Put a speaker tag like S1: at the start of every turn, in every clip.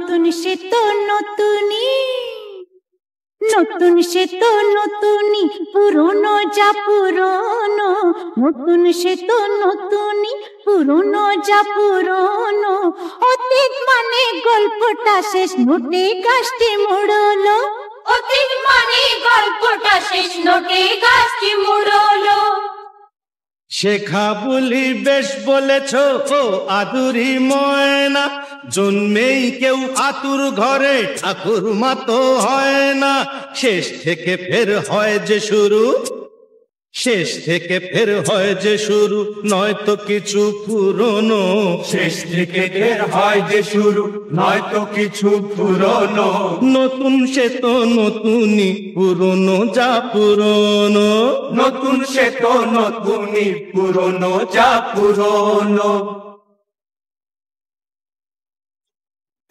S1: নতুন সে তো নতুনই, নতুন সে তো নতুনই, পুরনো যা পুরনো। নতুন সে তো নতুনই, পুরনো যা পুরনো। অতীত মানে গল্পটা শেষ, নোটে গাছটি মুড়লো।
S2: অতীত মানে গল্পটা শেষ, নোটে গাছটি মুড়লো।
S3: শেখা বলি বেশ বলেছ ও আদুরি ময়না, জন্মেই কেউ আতুর ঘরে ঠাকুর মা তো হয় না। শেষ থেকে ফের হয় যে শুরু, শেষ থেকে ফের হয় যে শুরু, নয়তো কিছু পুরনো।
S4: শেষ থেকে ফের হয় যে শুরু, নয়তো কিছু পুরনো।
S3: নতুন সে তো নতুনই, পুরনো যা পুরনো।
S4: নতুন সে তো নতুনই, পুরনো যা পুরনো।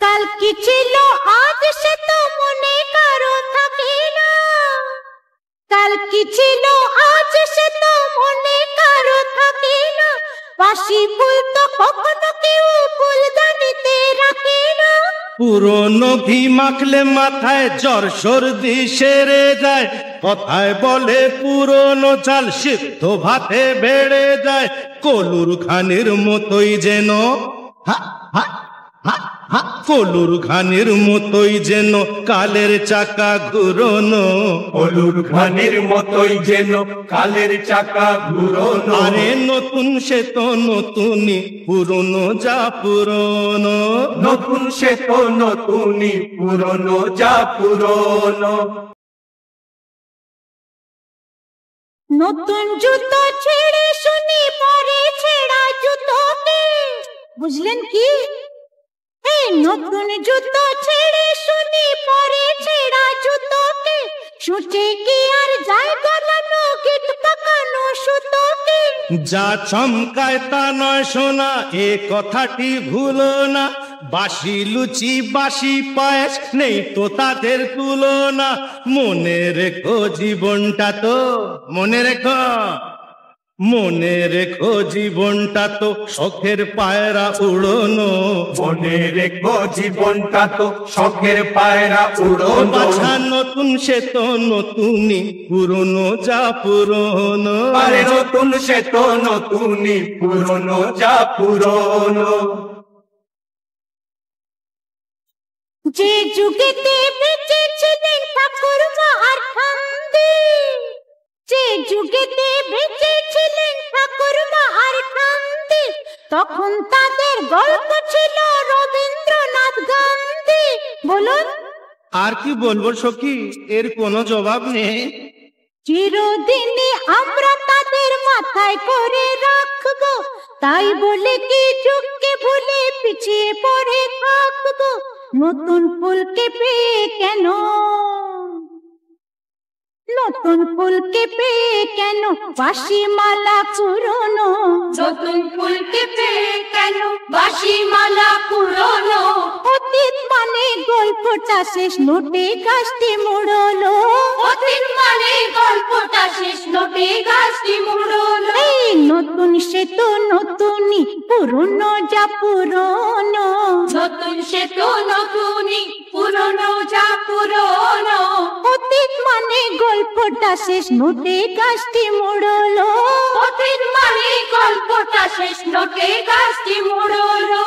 S1: কাল কি ছিল আজ সে তো মনে কারো থাকে না। কাল কি ছিল আজ সে তো মনে কারো থাকে না। বাসি ফুল তো কখনো কেউ ফুলদানিতে রাখে না।
S3: পুরনো ঘি মাখলে মাথায় জ্বর সর্দি সেরে যায়। কথায় বলে পুরনো চাল সিদ্ধ ভাতে বেড়ে যায়। কলুর খানির মতোই যেন, কলুর খানির মতোই যেন কালের চাকা ঘুরোনো।
S4: কলুর খানির মতোই যেন কালের চাকা ঘুরোনো।
S3: আরে নতুন সে তো নতুনই, পুরনো যা পুরনো।
S4: নতুন সে তো নতুনই, পুরনো যা পুরনো।
S1: নতুন জুতো ছেড়ে শুনি পরে ছেঁড়া জুতোকে। বুঝলেন কি? এই নতুন জুতো ছেড়ে শুনি পরে ছেঁড়া জুতোকে। সুচে কি আর যায় গলানো গিট পাকানো সুতোকে।
S3: যা চমকায় তা নয় শোনা, এ কথাটি ভুলো না। বাসি লুচি বাসি পায়েস নেই তো তাদের তুলনা। মনে রেখো জীবনটা তো, মনে রেখো, মনে রেখো জীবনটা তো শখের পায়রা উড়োনো।
S4: মনে রেখো জীবনটা তো শখের পায়রা উড়োনো।
S3: বাছা নতুন সে তো নতুনই, পুরনো যা পুরনো।
S4: আরে নতুন সে তো নতুনই, পুরনো যা পুরনো।
S1: যে যুগেতে বেঁচেছিলেন ঠাকুরমা আর ঠাম্মি, যে যুগেতে বেঁচেছিলেন ঠাকুরমা আর ঠাম্মি, তখন তাদের গল্প ছিল রবীন্দ্রনাথ গান্ধী। বলুন
S3: আর কি বলবো সখী, এর কোনো জবাব নেই।
S1: চিরদিনই আমরা তাদের মাথায় করে রাখবো, তাই বলে কি যুগকে ভুলে পিছিয়ে পড়ে থাকবো। নতুন ফুলকে পেয়ে কেন, নতুন ফুলকে পেয়ে কেন বাসি মালা পুরনো।
S2: নতুন ফুলকে পেয়ে কেন বাসি মালা পুরনো।
S1: অতীত মানে গল্পটা শেষ, নোটে গাছটি মুড়লো।
S2: অতীত মানে গল্পটা শেষ, নোটে গাছটি মুড়লো।
S1: এই নতুন সে তো নতুনই, পুরনো যা পুরনো।
S2: নতুন সে তো নতুনই, পুরনো যা পুরনো।
S1: অতীত মানে গল্পটা শেষ, নোটে গাছটি মুড়লো।
S2: অতীত মানে গল্পটা শেষ, নোটে গাছটি মুড়লো।